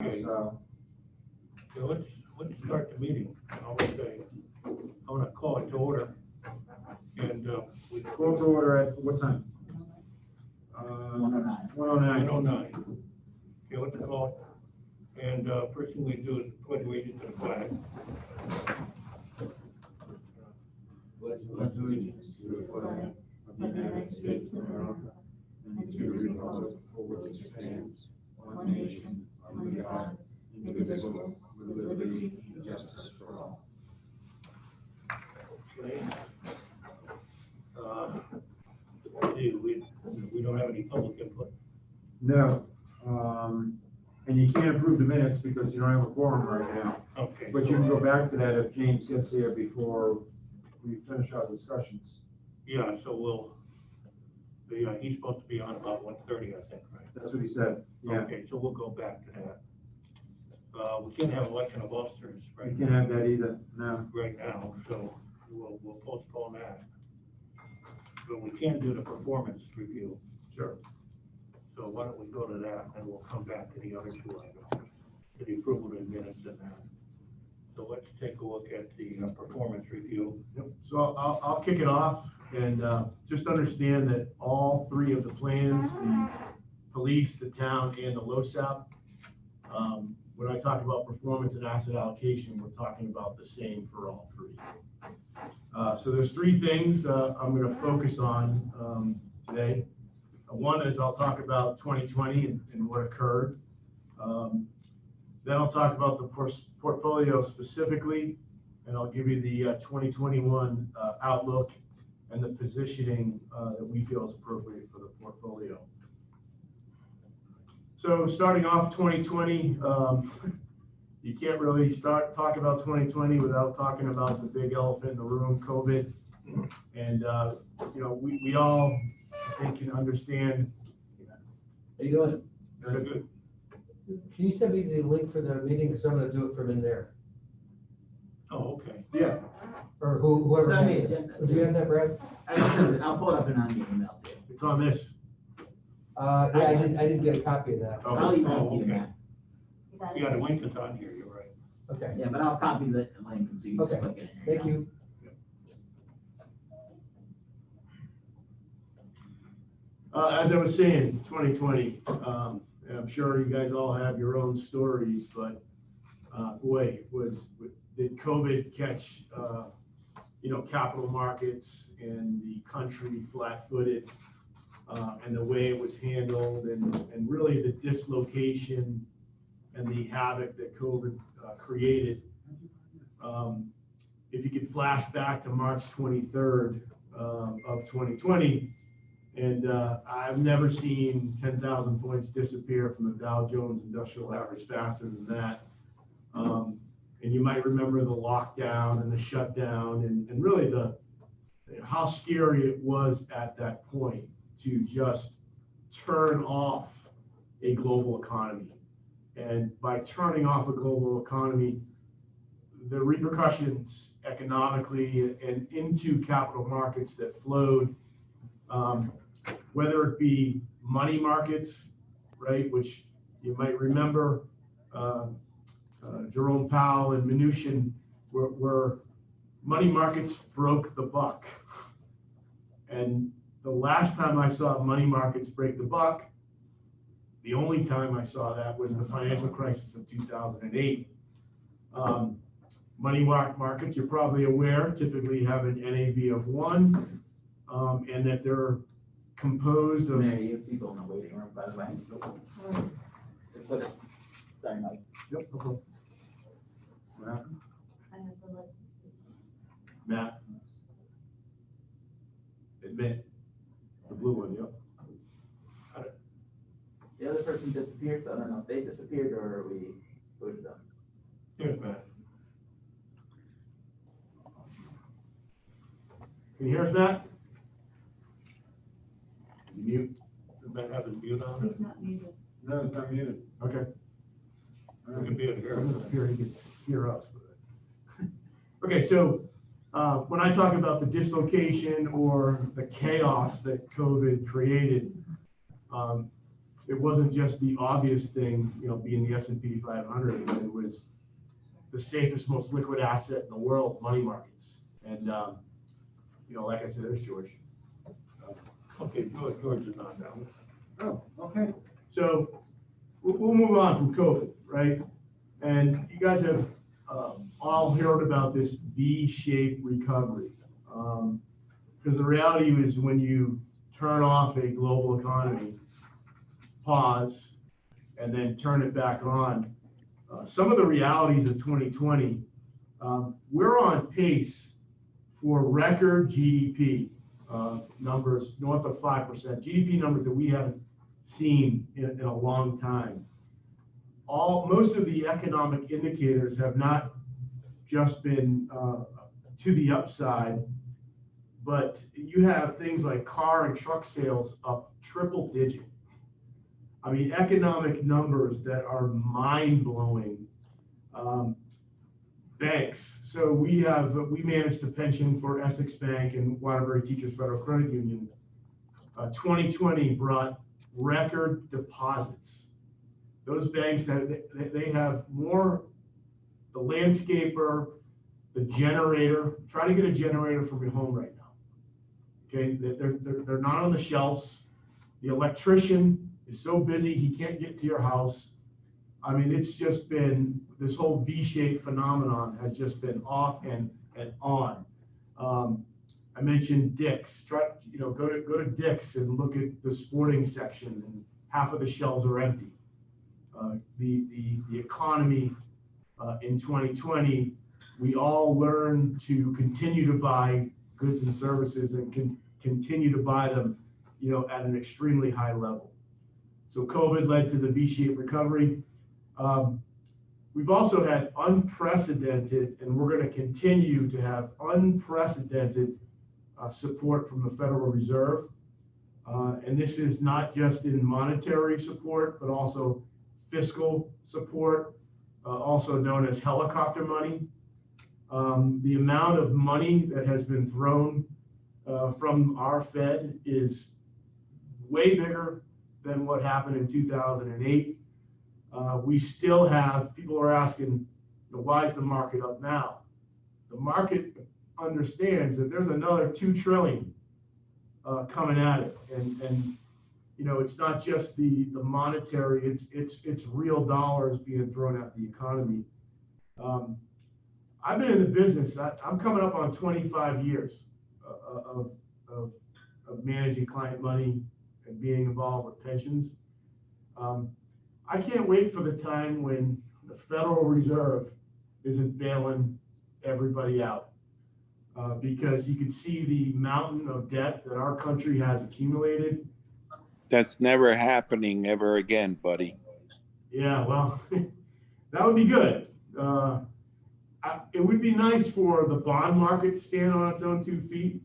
Okay. So Let's start the meeting. I'm gonna call it to order. And we call to order at what time? 109. 109. 109. Okay, let's call it. And first thing we do is pledge allegiance to the flag. Pledge allegiance to the flag of the United States of America and to the republic for which it stands, one nation, under God, indivisible, with liberty and justice for all. Okay. We don't have any public input. No. And you can't approve the minutes because you don't have a quorum right now. Okay. But you can go back to that if James gets here before we finish our discussions. Yeah, so he's supposed to be on about 1:30, I think, right? That's what he said. Yeah. Okay, so we'll go back to that. We can't have election of officers You right can't have that either. No. now, so we'll postpone that. But we can do the performance review. Sure. So why don't we go to that, and we'll come back to the other two items, to the approval of the minutes and that. So let's take a look at the performance review. Yep. So I'll kick it off and just understand that all three of the plans, the police, the town, and the LoSAP, when I talk about performance and asset allocation, we're talking about the same for all three. So there's three things I'm going to focus on today. One is I'll talk about 2020 and what occurred. Then I'll talk about the portfolio specifically, and I'll give you the 2021 outlook and the positioning that we feel is appropriate for the portfolio. So starting off 2020, you can't really talk about 2020 without talking about the big elephant in the room, COVID. And we all, I think, can understand. How you doing? Very good. Can you send me the link for the meeting, because I'm gonna do it from in there? Oh, okay. Yeah. Or whoever. It's on has the it. agenda. Do you have that, Brad? I'll pull it up and on the email too. It's on this. Yeah, I didn't get a copy of that. I'll email it to you, okay. Matt. Yeah, the link is on here, you're right. Okay, Yeah, but I'll copy the link so you can Okay. just click it in. thank you. As I was saying, 2020, and I'm sure you guys all have your own stories, but boy, did COVID catch, capital markets and the country flat-footed, and the way it was handled, and really the dislocation and the havoc that COVID created. If you could flash back to March 23rd of 2020, and I've never seen 10,000 points disappear from the Dow Jones Industrial Average faster than that. And you might remember the lockdown and the shutdown, and really how scary it was at that point to just turn off a global economy. And by turning off a global economy, the repercussions economically and into capital markets that flowed, whether it be money markets, right, which you might remember, Jerome Powell and Mnuchin were money markets broke the buck. And the last time I saw money markets break the buck, the only time I saw that was the financial crisis of 2008. Money markets, you're probably aware, typically have an NAV of 1, and that they're composed of. There you have people in the waiting room, by the way. So put it. Sorry, Mike. Yep. Okay. What happened? Matt. Admit. The blue one, yep. The other person disappeared, so I don't know if they disappeared or we booted them. Here's Matt. Can you hear us, Matt? Mute. Does Matt have his mute on? He's not muted. No, it's not muted. Okay. We can be able to hear I'm him. not sure he can hear us. Okay, so when I talk about the dislocation or the chaos that COVID created, it wasn't just the obvious thing, being the S&P 500. It was the safest, most liquid asset in the world, money markets. And, like I said, there's George. Okay, George is on now. Oh, okay. So we'll move on from COVID, right? And you guys have all heard about this V-shaped recovery. Because the reality is when you turn off a global economy, pause, and then turn it back on, some of the realities of 2020, we're on pace for record GDP numbers north of 5%, GDP numbers that we haven't seen in a long time. Most of the economic indicators have not just been to the upside, but you have things like car and truck sales up triple digit. I mean, economic numbers that are mind-blowing. Banks. So we manage the pension for Essex Bank and Waterbury Teachers Federal Credit Union. 2020 brought record deposits. Those banks, they have more, the landscaper, the generator, try to get a generator from your home right now. Okay, they're not on the shelves. The electrician is so busy he can't get to your house. I mean, it's just been, this whole V-shaped phenomenon has just been off and on. I mentioned Dick's. Go to Dick's and look at the sporting section, and half of the shelves are empty. The economy in 2020, we all learned to continue to buy goods and services and continue to buy them, at an extremely high level. So COVID led to the V-shaped recovery. We've also had unprecedented, and we're going to continue to have unprecedented support from the Federal Reserve. And this is not just in monetary support, but also fiscal support, also known as helicopter money. The amount of money that has been thrown from our Fed is way bigger than what happened in 2008. We still have, people are asking, why is the market up now? The market understands that there's another $2 trillion coming at it. And it's not just the monetary, it's real dollars being thrown at the economy. I've been in the business, I'm coming up on 25 years of managing client money and being involved with pensions. I can't wait for the time when the Federal Reserve isn't bailing everybody out, because you can see the mountain of debt that our country has accumulated. That's never happening ever again, buddy. Yeah, well, that would be good. It would be nice for the bond market to stand on its own 2 feet.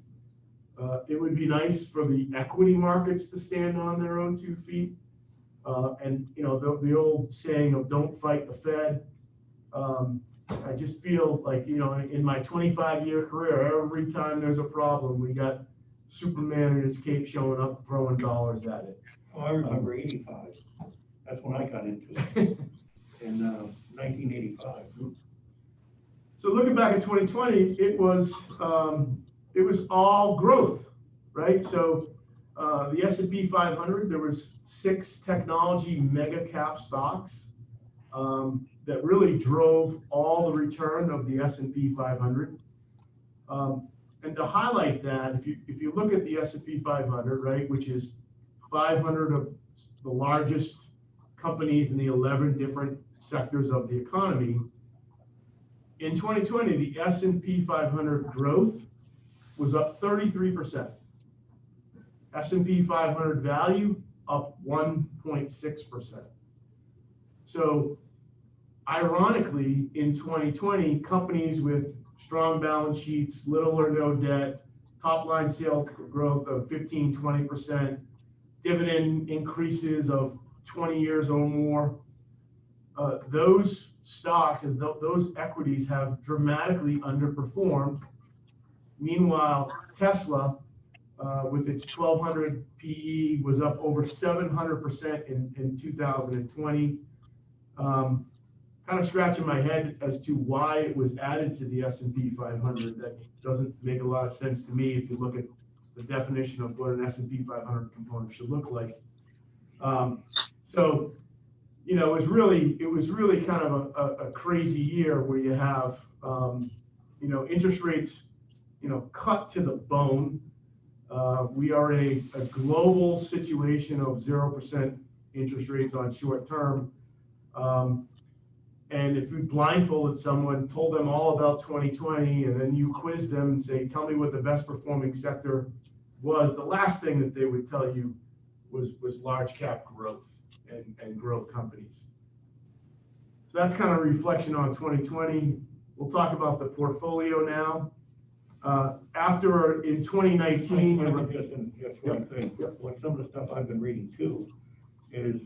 It would be nice for the equity markets to stand on their own 2 feet. And the old saying of "don't fight the Fed." I just feel like in my 25-year career, every time there's a problem, we got Superman in his cape showing up, throwing dollars at it. Oh, I remember 85. That's when I got into it in 1985. So looking back at 2020, it was all growth, right? So the S&P 500, there was 6 technology mega cap stocks that really drove all the return of the S&P 500. And to highlight that, if you look at the S&P 500, right, which is 500 of the largest companies in the 11 different sectors of the economy, in 2020, the S&P 500 growth was up 33%. S&P 500 value up 1.6%. So ironically, in 2020, companies with strong balance sheets, little or no debt, top line sales growth of 15, 20%, dividend increases of 20 years or more, those stocks and those equities have dramatically underperformed. Meanwhile, Tesla with its 1200 PE was up over 700% in 2020. Kind of scratching my head as to why it was added to the S&P 500. That doesn't make a lot of sense to me if you look at the definition of what an S&P 500 component should look like. So, you know, it was really kind of a crazy year where you have, you know, interest rates, you know, cut to the bone. We are a global situation of 0% interest rates on short term. And if you blindfolded someone, told them all about 2020, and then you quiz them and say, tell me what the best performing sector was, the last thing that they would tell you was large cap growth and growth companies. So that's kind of a reflection on 2020. We'll talk about the portfolio now. After in 2019, Just one thing, what some of the stuff I've been reading too is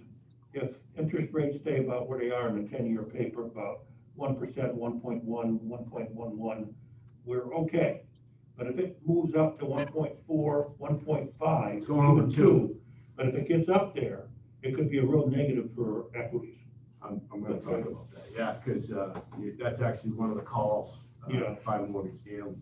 if interest rates stay about where they are in the 10-year paper, about 1%, 1.1, 1.11, we're okay. But if it moves up to 1.4, 1.5, going over 2. But if it gets up there, it could be a real negative for equities. I'm going to talk about that, yeah, because that's actually one of the calls by Morgan Stanley.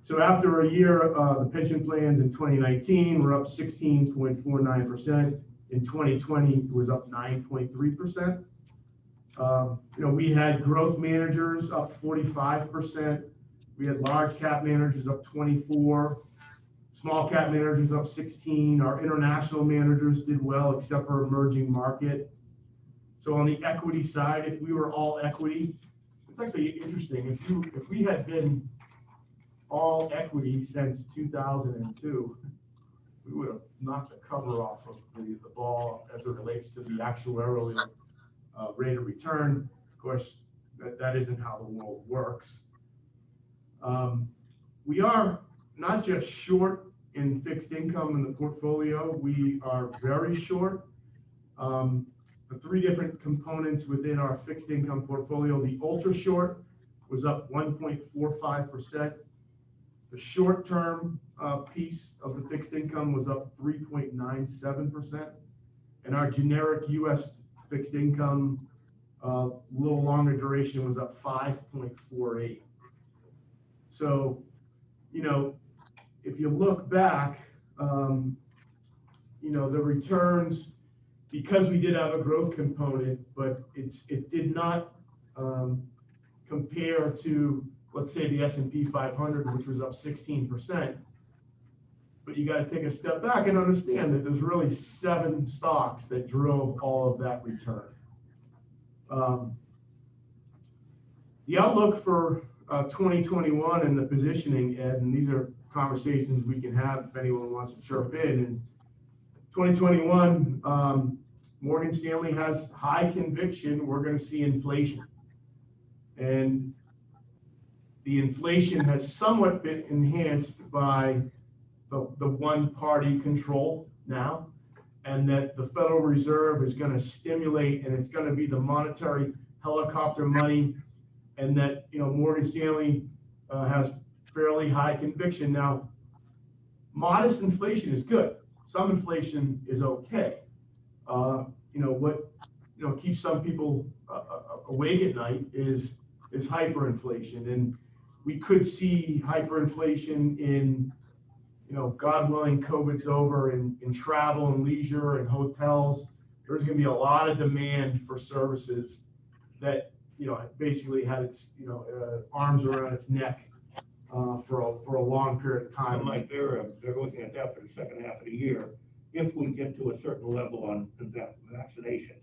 So after a year, the pension plans in 2019 were up 16.49%. In 2020, it was up 9.3%. You know, we had growth managers up 45%. We had large cap managers up 24%. Small cap managers up 16%. Our international managers did well, except for emerging market. So on the equity side, if we were all equity, it's actually interesting. If we had been all equity since 2002, we would have knocked the cover off of the ball as it relates to the actuarial rate of return. Of course, that isn't how the world works. We are not just short in fixed income in the portfolio, we are very short. The 3 different components within our fixed income portfolio, the ultra short was up 1.45%. The short-term piece of the fixed income was up 3.97%. And our generic US fixed income, a little longer duration, was up 5.48. So, you know, if you look back, you know, the returns, because we did have a growth component, but it did not compare to, let's say, the S&P 500, which was up 16%. But you got to take a step back and understand that there's really 7 stocks that drove all of that return. The outlook for 2021 and the positioning, Ed, and these are conversations we can have if anyone wants to chirp in. In 2021, Morgan Stanley has high conviction we're going to see inflation. And the inflation has somewhat been enhanced by the one-party control now, and that the Federal Reserve is going to stimulate, and it's going to be the monetary helicopter money, and that, you know, Morgan Stanley has fairly high conviction. Now, modest inflation is good. Some inflation is okay. You know, what, you know, keeps some people awake at night is hyperinflation, and we could see hyperinflation in, you know, God willing, COVID's over, in travel and leisure and hotels. There's going to be a lot of demand for services that, you know, basically had its, you know, arms around its neck for a long period of time. Like they're looking at that for the second half of the year, if we get to a certain level on the vaccinations,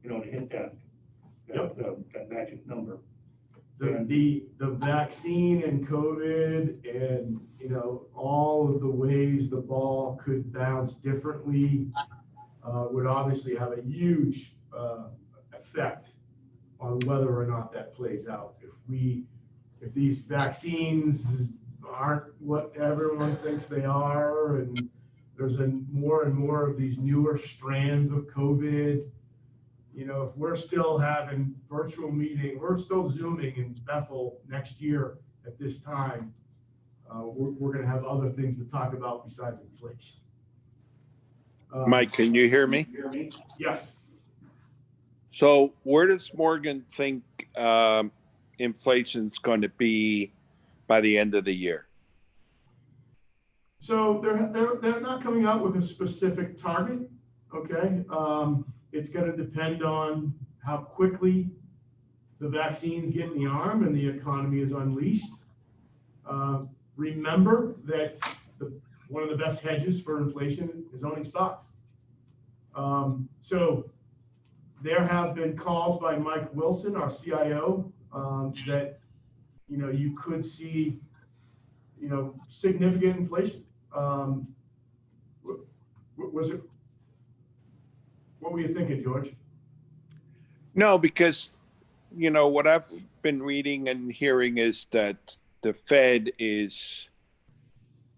you know, to hit that magic number. The vaccine and COVID and, you know, all of the ways the ball could bounce differently would obviously have a huge effect on whether or not that plays out. If these vaccines aren't what everyone thinks they are, and there's more and more of these newer strands of COVID, you know, if we're still having virtual meeting, we're still Zooming in Bethel next year at this time, we're going to have other things to talk about besides inflation. Mike, can you hear me? Yes. So where does Morgan think inflation's going to be by the end of the year? So they're not coming out with a specific target, okay? It's going to depend on how quickly the vaccines get in the arm and the economy is unleashed. Remember that one of the best hedges for inflation is owning stocks. So there have been calls by Mike Wilson, our CIO, that you could see significant inflation. Was it? What were you thinking, George? No, because what I've been reading and hearing is that the Fed is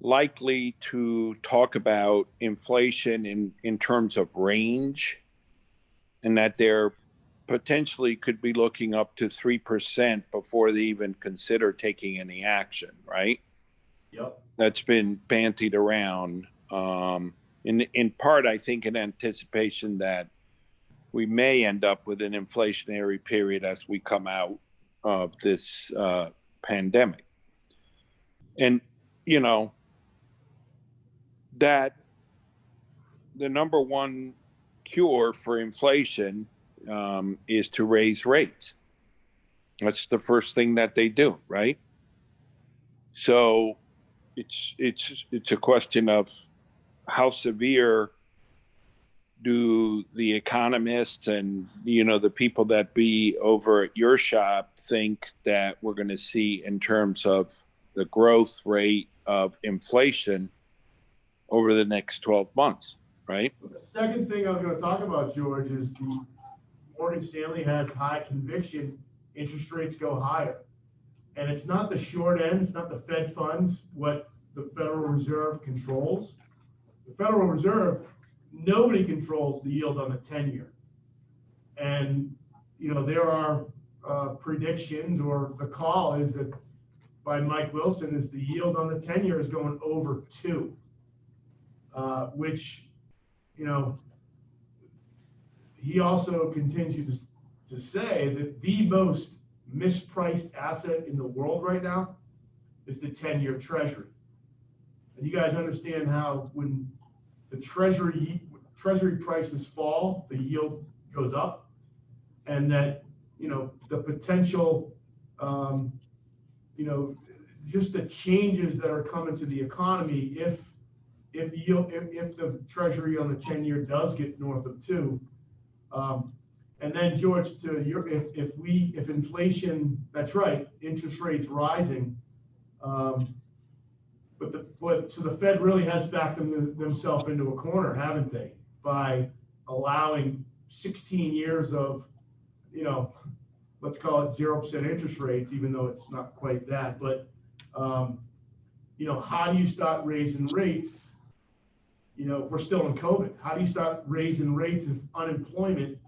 likely to talk about inflation in terms of range, and that they're potentially could be looking up to 3% before they even consider taking any action, right? Yep. That's been bantied around, in part, I think, in anticipation that we may end up with an inflationary period as we come out of this pandemic. And, that the number one cure for inflation is to raise rates. That's the first thing that they do, right? So it's a question of how severe do the economists and the people that be over at your shop think that we're going to see in terms of the growth rate of inflation over the next 12 months, right? The second thing I was going to talk about, George, is the Morgan Stanley has high conviction interest rates go higher. And it's not the short end, it's not the Fed funds, what the Federal Reserve controls. The Federal Reserve, nobody controls the yield on the 10-year. And, there are predictions, or the call is that by Mike Wilson is the yield on the 10-year is going over 2, which, he also continues to say that the most mispriced asset in the world right now is the 10-year Treasury. And you guys understand how when the Treasury prices fall, the yield goes up, and that the potential, just the changes that are coming to the economy if the Treasury on the 10-year does get north of 2. And then, George, if inflation, that's right, interest rates rising, so the Fed really has backed themselves into a corner, haven't they? By allowing 16 years of, let's call it 0% interest rates, even though it's not quite that. But, how do you start raising rates? We're still in COVID. How do you start raising rates if unemployment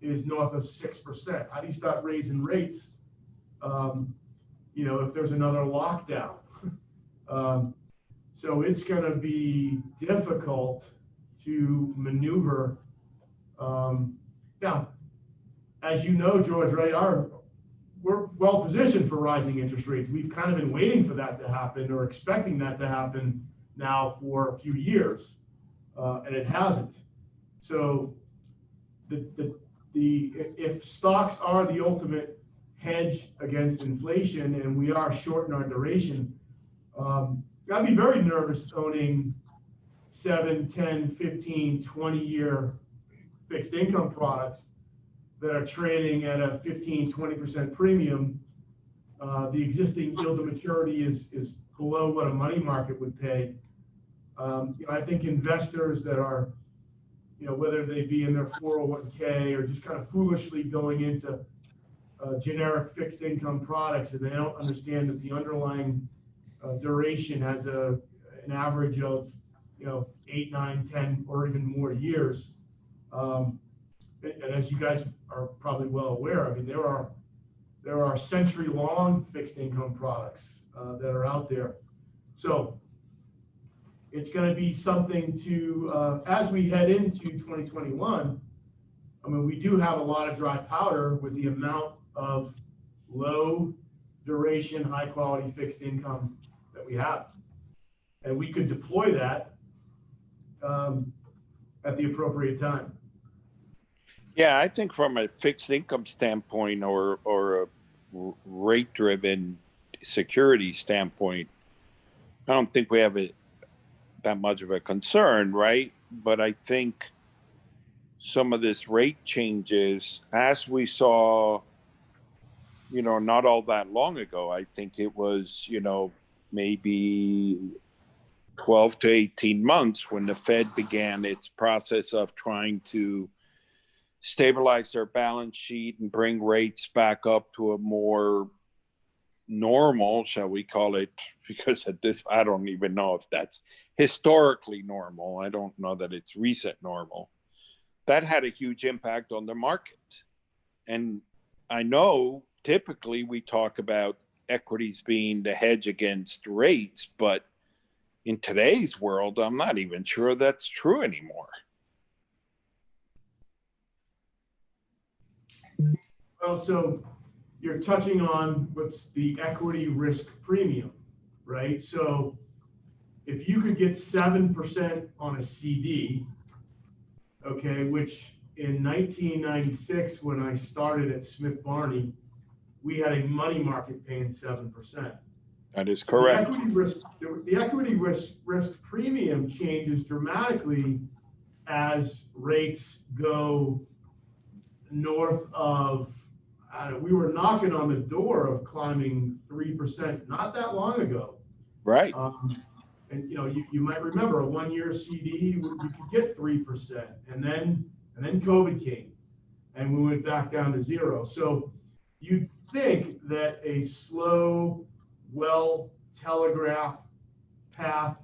is north of 6%? How do you start raising rates, if there's another lockdown? So it's going to be difficult to maneuver. Now, as you know, George, right, we're well positioned for rising interest rates. We've kind of been waiting for that to happen, or expecting that to happen now for a few years, and it hasn't. So if stocks are the ultimate hedge against inflation, and we are short in our duration, I'd be very nervous owning 7, 10, 15, 20-year fixed income products that are trading at a 15, 20% premium. The existing yield to maturity is below what a money market would pay. I think investors that are, whether they be in their 401k or just kind of foolishly going into generic fixed income products, and they don't understand that the underlying duration has an average of 8, 9, 10, or even more years. And as you guys are probably well aware, I mean, there are century-long fixed income products that are out there. So it's going to be something to, as we head into 2021, I mean, we do have a lot of dry powder with the amount of low duration, high quality fixed income that we have. And we could deploy that at the appropriate time. Yeah, I think from a fixed income standpoint or a rate driven security standpoint, I don't think we have that much of a concern, right? But I think some of this rate changes, as we saw, not all that long ago, I think it was, maybe 12 to 18 months when the Fed began its process of trying to stabilize their balance sheet and bring rates back up to a more normal, shall we call it, because at this, I don't even know if that's historically normal. I don't know that it's recent normal. That had a huge impact on the market. And I know typically we talk about equities being the hedge against rates, but in today's world, I'm not even sure that's true anymore. Well, so you're touching on what's the equity risk premium, right? So if you could get 7% on a CD, okay, which in 1996, when I started at Smith Barney, we had a money market paying 7%. That is correct. The equity risk premium changes dramatically as rates go north of, we were knocking on the door of climbing 3% not that long ago. Right. And you might remember a 1-year CD, you could get 3%, and then COVID came, and we went back down to 0. So you'd think that a slow, well-telegraphed path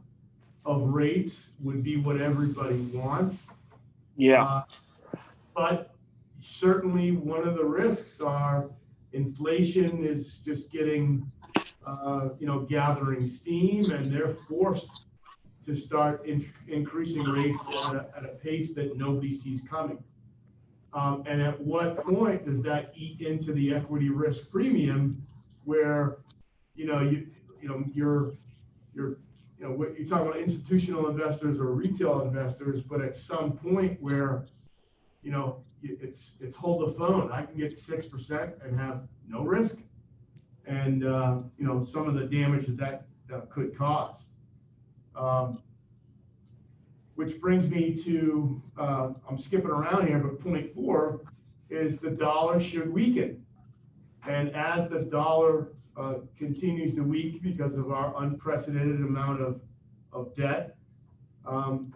of rates would be what everybody wants. Yeah. But certainly one of the risks are inflation is just getting, gathering steam, and they're forced to start increasing rates at a pace that nobody sees coming. And at what point does that eat into the equity risk premium, where you're talking about institutional investors or retail investors, but at some point where it's hold the phone. I can get 6% and have no risk, and some of the damage that could cause. Which brings me to, I'm skipping around here, but point 4 is the dollar should weaken. And as the dollar continues to weaken because of our unprecedented amount of debt,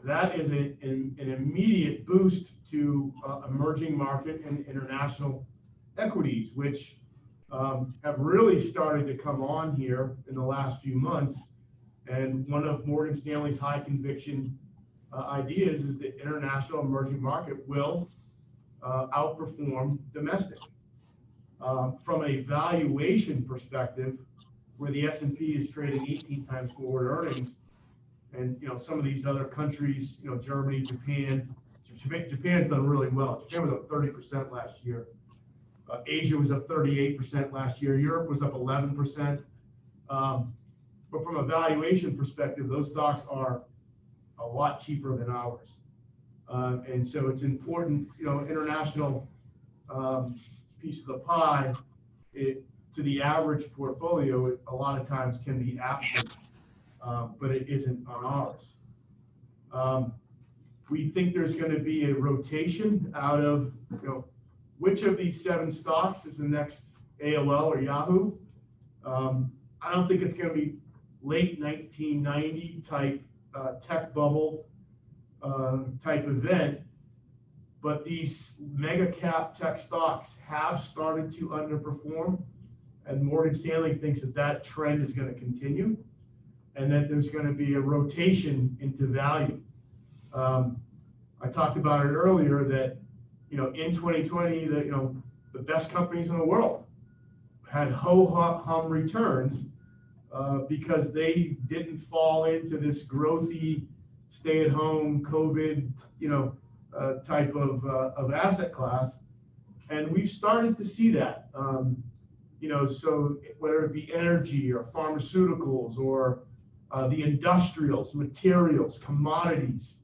that is an immediate boost to emerging market and international equities, which have really started to come on here in the last few months. And one of Morgan Stanley's high conviction ideas is that international emerging market will outperform domestic. From a valuation perspective, where the S&P is trading 18 times forward earnings, and some of these other countries, Germany, Japan's done really well. Japan was up 30% last year. Asia was up 38% last year. Europe was up 11%. But from a valuation perspective, those stocks are a lot cheaper than ours. And so it's important, international piece of the pie, to the average portfolio, a lot of times can be absent, but it isn't on ours. We think there's going to be a rotation out of, which of these 7 stocks is the next AOL or Yahoo. I don't think it's going to be late 1990 type tech bubble type event, but these mega cap tech stocks have started to underperform, and Morgan Stanley thinks that trend is going to continue, and that there's going to be a rotation into value. I talked about it earlier that in 2020 the best companies in the world had ho-hum returns, because they didn't fall into this growthy, stay-at-home COVID, type of asset class. And we've started to see that, so whether it be energy or pharmaceuticals or the industrials, materials, commodities,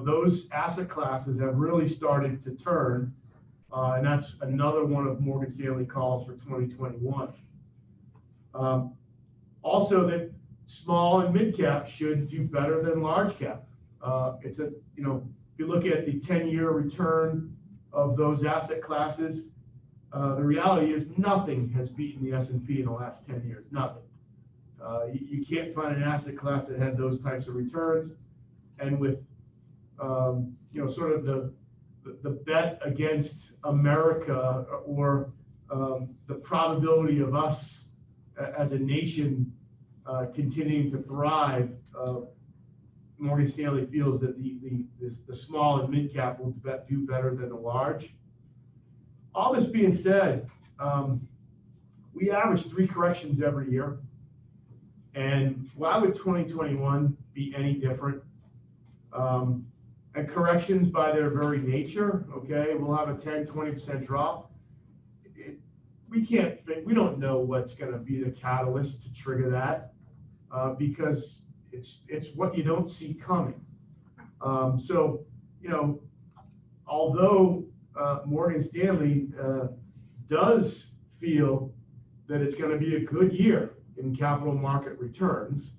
those asset classes have really started to turn. And that's another one of Morgan Stanley calls for 2021. Also that small and mid cap should do better than large cap. If you look at the 10-year return of those asset classes, the reality is nothing has beaten the S&P in the last 10 years, nothing. You can't find an asset class that had those types of returns. And with, sort of the bet against America, or the probability of us as a nation continuing to thrive, Morgan Stanley feels that the small and mid cap will do better than the large. All this being said, we average 3 corrections every year. And why would 2021 be any different? And corrections by their very nature, okay, we'll have a 10, 20% drop. We don't know what's going to be the catalyst to trigger that, because it's what you don't see coming. Although Morgan Stanley does feel that it's going to be a good year in capital market returns,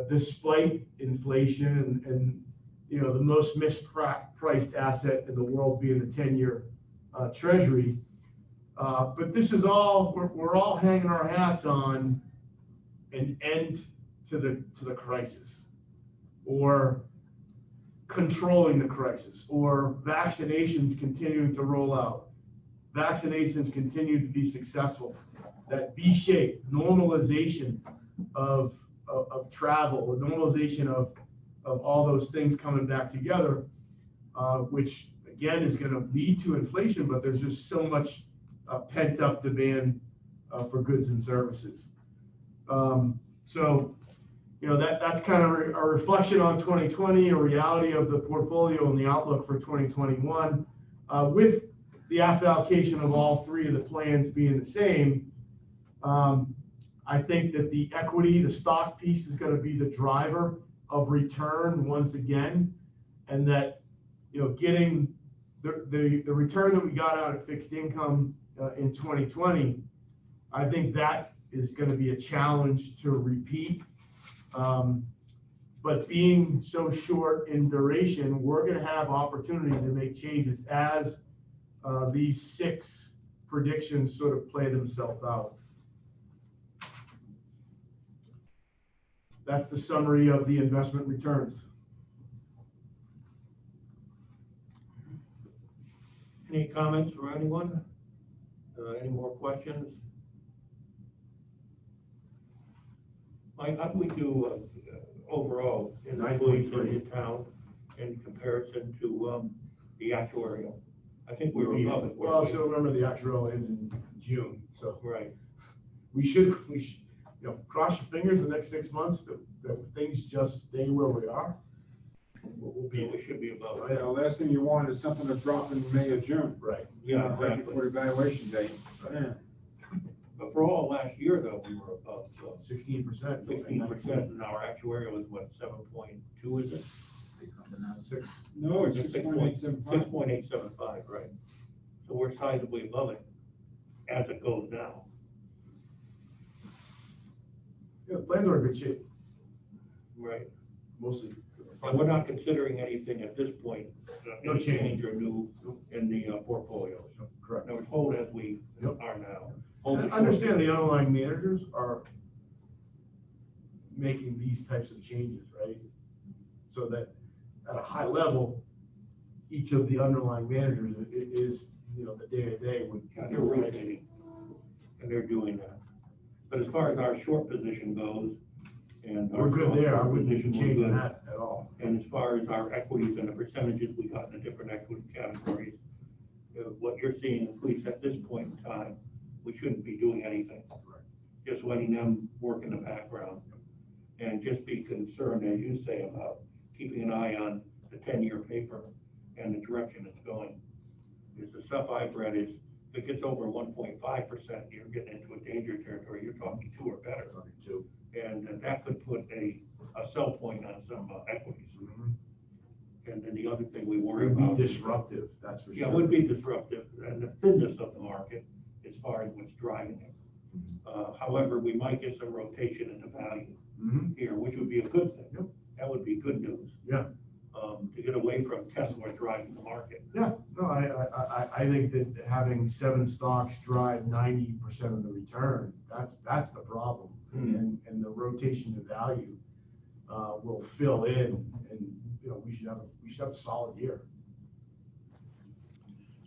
despite inflation and the most mispriced asset in the world being the 10-year Treasury. But this is all, we're all hanging our hats on an end to the crisis, or controlling the crisis, or vaccinations continuing to roll out, vaccinations continue to be successful, that V-shaped normalization of travel, or normalization of all those things coming back together, which again is going to lead to inflation, but there's just so much pent up demand for goods and services. That's kind of a reflection on 2020, a reality of the portfolio and the outlook for 2021, with the asset allocation of all 3 of the plans being the same. I think that the equity, the stock piece is going to be the driver of return once again, and that getting the return that we got out of fixed income in 2020, I think that is going to be a challenge to repeat. But being so short in duration, we're going to have opportunity to make changes as these 6 predictions sort of play themselves out. That's the summary of the investment returns. Any comments from anyone? Any more questions? Mike, how do we do overall in the employees in town in comparison to the actuarial? I think we were above it. Well, so remember the actuarial ends in June, so right. We should cross your fingers the next 6 months that things just stay where we are. We should be above Yeah, it. the last thing you want is something to drop in May or June. Right. Yeah, Right exactly. before the evaluation date. Yeah. But for all last year though, we were above, so 16%. 16%, and our actuarial is what, 7.2, is it? 6. No, it's 6.875. 6.875, right. So we're sizably above it as it goes now. Yeah, the plans are in good shape, Right. mostly. And we're not considering anything at this point, No any change. change or new in the portfolios. Correct. Now, it's hold as we Yep. are now. Hold And the understand the short- underlying managers are making these types of changes, right? So that at a high level, each of the underlying managers is the day-to-day with. Yeah, they're rotating, and they're doing that. But as far as our short position goes, and our We're good there, I short wouldn't be position, we're changing good. that at all. And as far as our equities and the percentages we got in the different equity categories, what you're seeing, at least at this point in time, we shouldn't be doing anything. just letting them work in the background. And just be concerned, as you say, about keeping an eye on the 10-year paper and the direction it's going. Is the stuff I've read is, if it gets over 1.5%, you're getting into a danger territory, you're talking 2 or better. And that could put a sell point on some equities. And then the other thing we worry It about. would be disruptive, that's for sure. Yeah, it would be disruptive, and the thinness of the market as far as what's driving it. However, we might get some rotation in the value here, which would be a good thing. Yep. That would be good news. Yeah. To get away from Tesla driving the market. Yeah, no, I think that having 7 stocks drive 90% of the return, that's the problem. And the rotation of value will fill in, and we should have a solid year.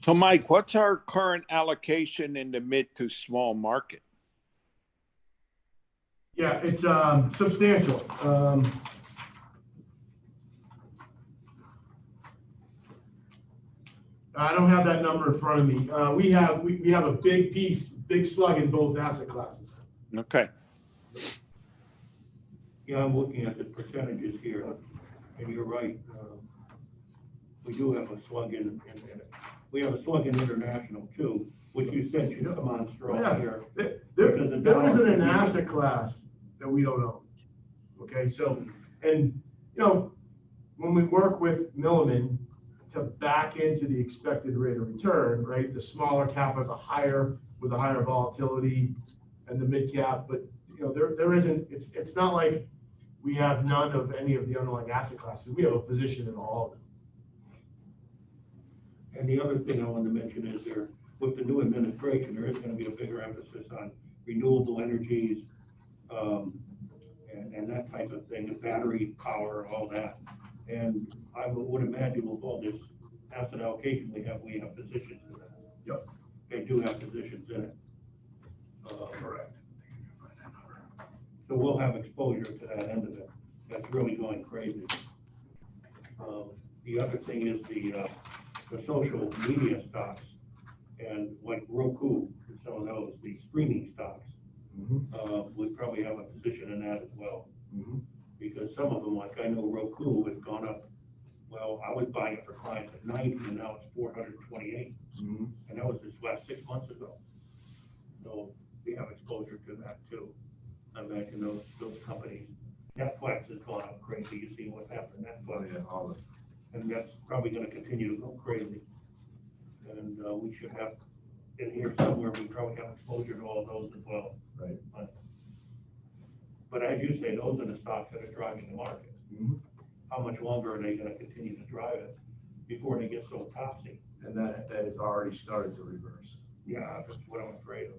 So Mike, what's our current allocation in the mid to small market? Yeah, it's substantial. I don't have that number in front of me. We have a big slug in both asset classes. Okay. Yeah, I'm looking at the percentages here, and you're right. We do have a slug in we have a slug in international too, which you said should come on strong here. There isn't an asset class that we don't own. Okay, so, and when we work with Milliman to back into the expected rate of return, right? The smaller cap has a higher volatility, and the mid cap, but there isn't. It's not like we have none of any of the underlying asset classes. We have a position in all of them. And the other thing I wanted to mention is with the new administration, there is going to be a bigger emphasis on renewable energies, and that type of thing, and battery power, all that. And I would imagine with all this asset allocation we have positions in that. Yep. They do have positions in it. Correct. So we'll have exposure to that end of it. That's really going crazy. The other thing is the social media stocks, and like Roku, and some of those, the streaming stocks. We probably have a position in that as well. Because some of them, like I know Roku has gone up. Well, I was buying it for clients at 90, and now it's 428. And that was just last 6 months ago. So we have exposure to that too. I imagine those companies. Netflix has gone up crazy. You see what happened to Netflix. And that's probably going to continue to go crazy. And we should have in here somewhere, we probably have exposure to all those as well. Right. But as you say, those are the stocks that are driving the market. How much longer are they going to continue to drive it before they get so topsy? And that has already started to reverse. Yeah, that's what I'm afraid of.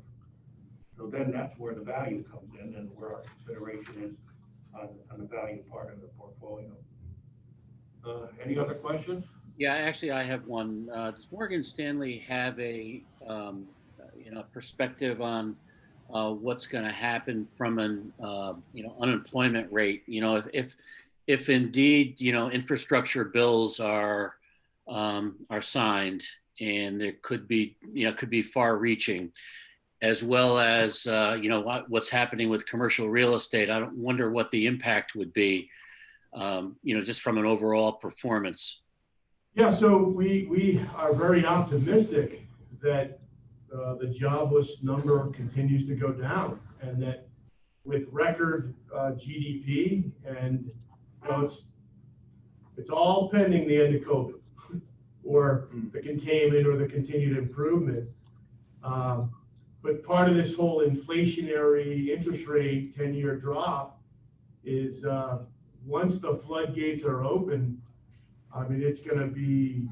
So then that's where the value comes in, and where our consideration is on the value part of the portfolio. Any other questions? Yeah, actually, I have one. Does Morgan Stanley have a perspective on what's going to happen from an unemployment rate? If indeed infrastructure bills are signed, and it could be far-reaching, as well as what's happening with commercial real estate. I wonder what the impact would be, just from an overall performance. Yeah, so we are very optimistic that the jobless number continues to go down, and that with record GDP, and it's all pending the end of COVID or the containment or the continued improvement. But part of this whole inflationary interest rate 10-year drop is once the floodgates are open, I mean, it's going to be,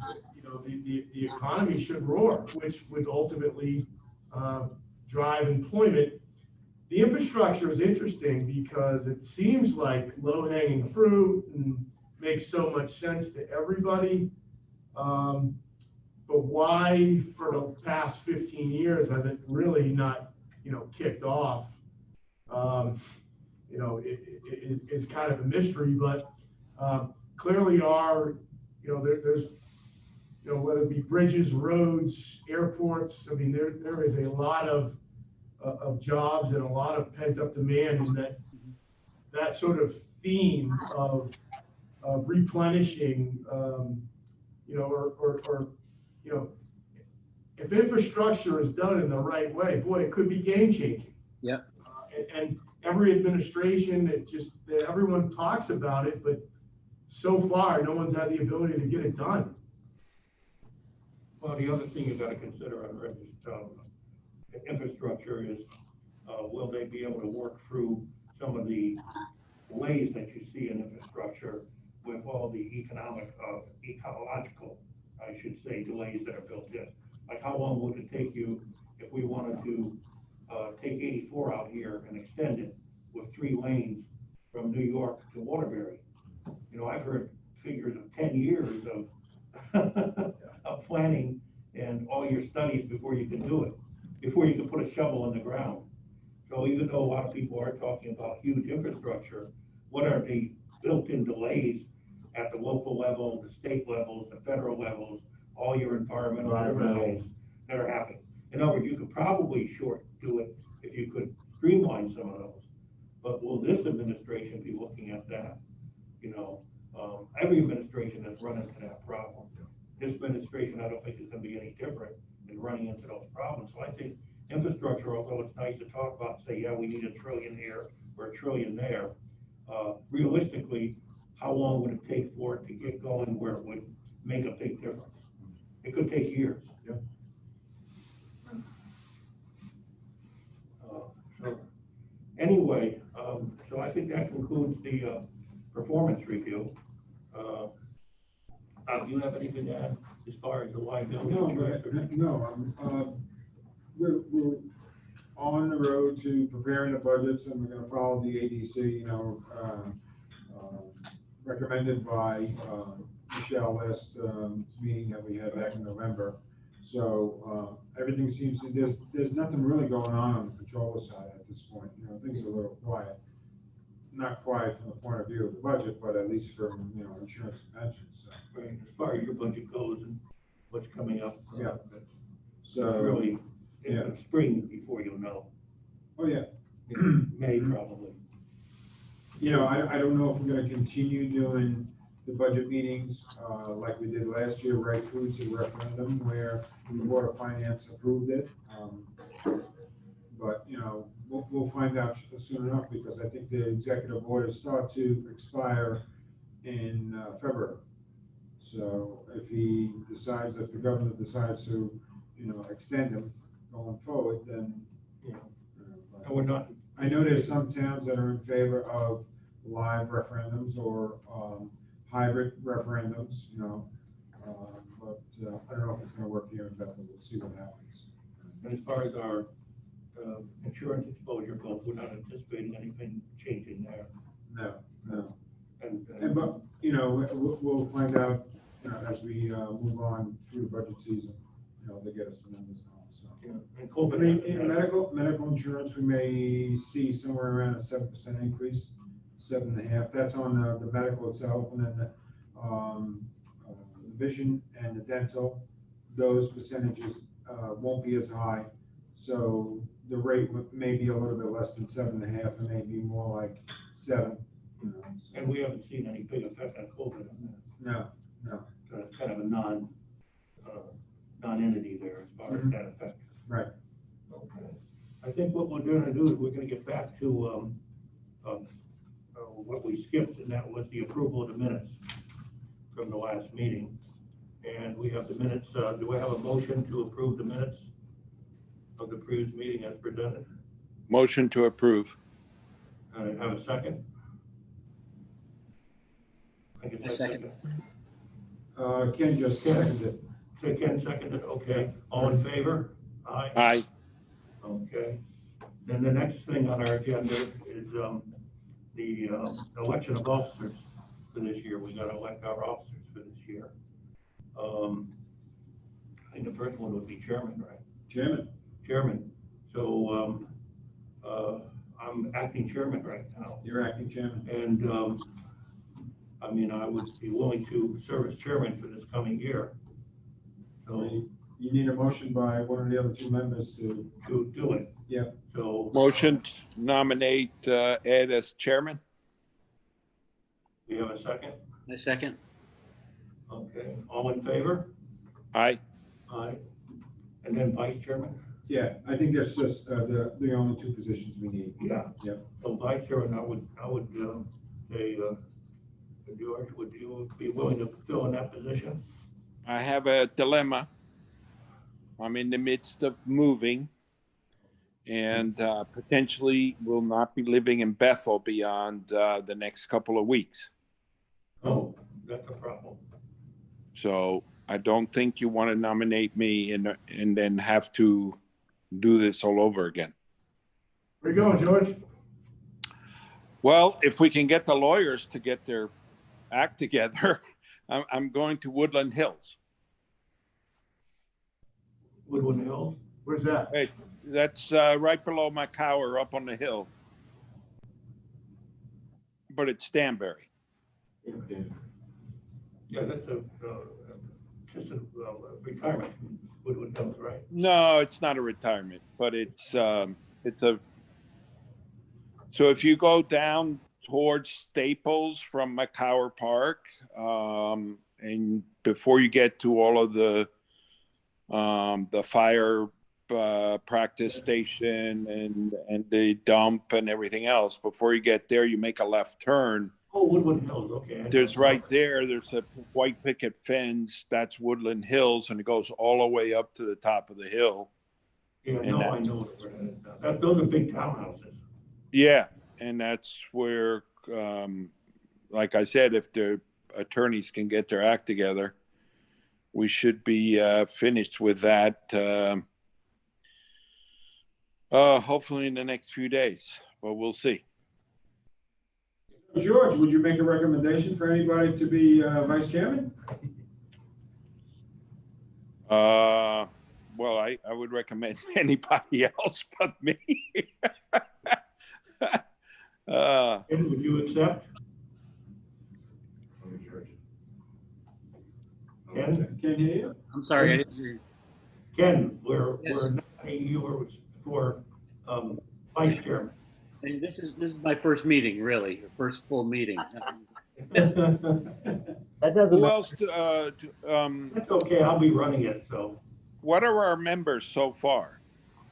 the economy should roar, which would ultimately drive employment. The infrastructure is interesting because it seems like low-hanging fruit and makes so much sense to everybody. But why for the past 15 years has it really not, kicked off? It is kind of a mystery, but clearly there's, whether it be bridges, roads, airports, I mean, there is a lot of of jobs and a lot of pent up demand, and that sort of theme of replenishing, or, if infrastructure is done in the right way, boy, it could be game changing. Yep. And every administration, everyone talks about it, but so far, no one's had the ability to get it done. Well, the other thing you gotta consider on infrastructure is, will they be able to work through some of the delays that you see in infrastructure with all the ecological, I should say, delays that are built in? Like, how long would it take you if we wanted to take 84 out here and extend it with 3 lanes from New York to Waterbury? I've heard figures of 10 years of of planning and all your studies before you can do it, before you can put a shovel in the ground. So even though a lot of people are talking about huge infrastructure, what are the built-in delays at the local level, the state levels, the federal levels, all your environmental overlays that are happening? In other words, you could probably do it if you could streamline some of those. But will this administration be looking at that? Every administration has run into that problem. This administration, I don't think is going to be any different in running into those problems. So I think infrastructure, although it's nice to talk about, say, yeah, we need $1 trillion here or $1 trillion there, realistically, how long would it take for it to get going where it would make a big difference? It could take years. Yeah. So anyway, so I think that concludes the performance review. Do you have anything to add as far as the liability? We're on the road to preparing the budgets, and we're gonna follow the ADC, recommended by Michelle last meeting that we had back in November. So everything seems to, there's nothing really going on the controller side at this point. Things are a little quiet. Not quiet from the point of view of the budget, but at least from, insurance and pensions. So. Right, as far as your budget goes and what's coming up. Yeah. So it's really in the spring before you'll know. Oh, yeah. May probably. I don't know if we're gonna continue doing the budget meetings, like we did last year, right through to referendum where the Board of Finance approved it. But, we'll find out soon enough, because I think the executive orders start to expire in February. So if the governor decides to, extend them going forward, then, And we're not. I know there's some towns that are in favor of live referendums or hybrid referendums, but I don't know if it's gonna work here in Bethel. We'll see what happens. And as far as our insurance exposure goes, we're not anticipating anything changing there. No. And But, we'll find out, as we move on through the budget season, they get us the numbers now, so. yeah, and I COVID. mean, in medical insurance, we may see somewhere around a 7% increase, 7.5%. That's on the medical itself, and then the vision and the dental, those percentages won't be as high. So the rate may be a little bit less than 7.5%, and maybe more like 7%. And we haven't seen any big effect on COVID on that. No. So it's kind of a non-entity there as far as that effect. Right. Okay. I think what we're gonna do is we're gonna get back to what we skipped, and that was the approval of the minutes from the last meeting. And we have the minutes. Do I have a motion to approve the minutes of the previous meeting as presented? Motion to approve. I have a second. I second. Ken just seconded it. So Ken seconded, okay. All in favor? Aye. Aye. Okay. Then the next thing on our agenda is the election of officers for this year. We got to elect our officers for this year. I think the first one would be chairman, right? Chairman. So I'm acting chairman right now. You're acting chairman. And I mean, I would be willing to serve as chairman for this coming year. So you need a motion by one of the other two members to, do it. yeah. So. Motion to nominate Ed as chairman? We have a second? I second. Okay, all in favor? Aye. Aye. And then vice chairman? Yeah, I think that's just, the only two positions we need. Yeah. Yep. So vice chairman, I would say, George, would you be willing to fill in that position? I have a dilemma. I'm in the midst of moving and potentially will not be living in Bethel beyond the next couple of weeks. Oh, that's a problem. So I don't think you want to nominate me and then have to do this all over again. Where you going, George? Well, if we can get the lawyers to get their act together, I'm going to Woodland Hills. Woodland Hills? Where's that? Hey, that's right below my cower up on the hill. But it's Stanberry. Yeah, that's just a retirement, Woodland Hills, right? No, it's not a retirement, but it's a. So if you go down towards Staples from McCower Park, and before you get to all of the fire practice station and the dump and everything else, before you get there, you make a left turn. Oh, Woodland Hills, okay. There's right there's a white picket fence. That's Woodland Hills, and it goes all the way up to the top of the hill. Yeah, and no, I that's- know that. Those are big townhouses. Yeah, and that's where, like I said, if the attorneys can get their act together, we should be finished with that. Hopefully in the next few days, but we'll see. George, would you make a recommendation for anybody to be vice chairman? Well, I would recommend anybody else but me. And would you accept? Ken? Can't hear you? I'm sorry, I didn't hear you. Ken, Yes. we're nominating you for vice chairman. And this is my first meeting, really, the first full meeting. That doesn't Who matter. else? That's okay, I'll be running it, so. What are our members so far?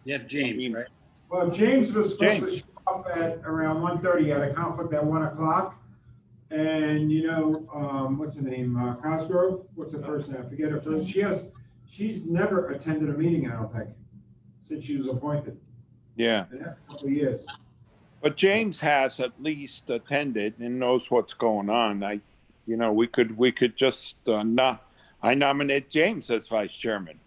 You have James, right? Well, James was supposed to James. show up at around 1:30, had a conflict at 1 o'clock. And what's her name, Cosgrove, what's her first name, I forget her first, she's never attended a meeting, I don't think, since she was appointed, Yeah, and that's a couple of years. but James has at least attended and knows what's going on. We could just I nominate James as vice chairman.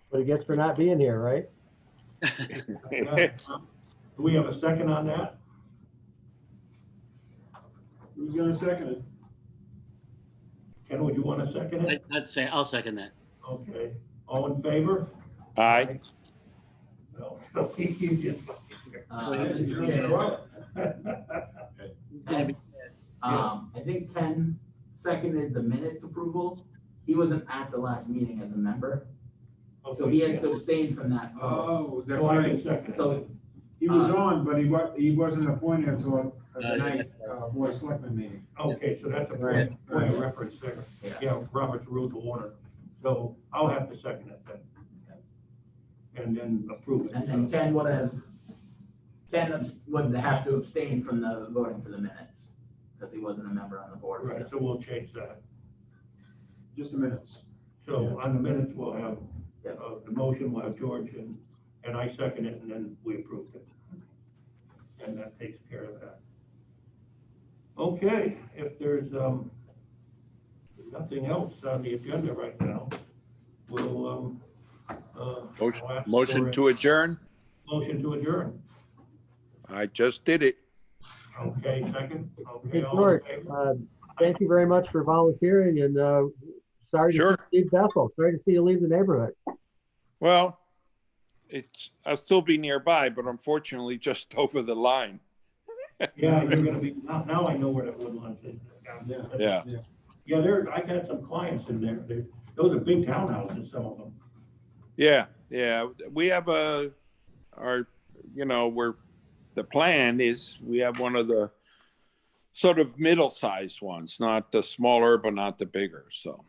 What he gets for not being here, right? Do we have a second on that? Who's gonna second it? Ken, would you want to second it? I'll second that. Okay, all in favor? Aye. No, you just. I think Ken seconded the minutes approval. He wasn't at the last meeting as a member, so he has to abstain from that vote. Oh, that's So I can right, second it. So, he was on, but he wasn't appointed until the yeah, night, board of selectmen meeting. Okay, so that's a Right. point of reference there. Yeah. Yeah, Robert's Rules of Order. So I'll have to second it then. And then approve it. and then Ken would have to abstain from the voting for the minutes, because he wasn't a member on the board. Right, so we'll change that. Just the minutes. So on the minutes, we'll have, Yeah. the motion, we'll have George and I second it, and then we approved it. And that takes care of that. Okay, if there's, nothing else on the agenda right now, we'll, I'll ask Motion for to adjourn? a motion to adjourn. I just did it. Okay, second, okay, Hey, all in George, favor? thank you very much for volunteering and sorry Sure. to see you leave Bethel. Sorry to see you leave the neighborhood. Well, I'll still be nearby, but unfortunately just over the line. Yeah, you're gonna be, now I know where that Woodlands is. Yeah. Yeah, I've had some clients in there. Those are big townhouses, some of them. Yeah, yeah, we have the plan is we have one of the sort of middle-sized ones, not the smaller, but not the bigger, so.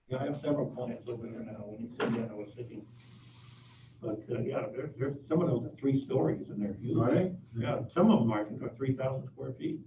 Yeah, I have several plants over there now. When you said that, I was thinking. But, yeah, there's some of those are 3 stories and they're huge. Are they? Yeah, some of them I think are 3,000 square feet.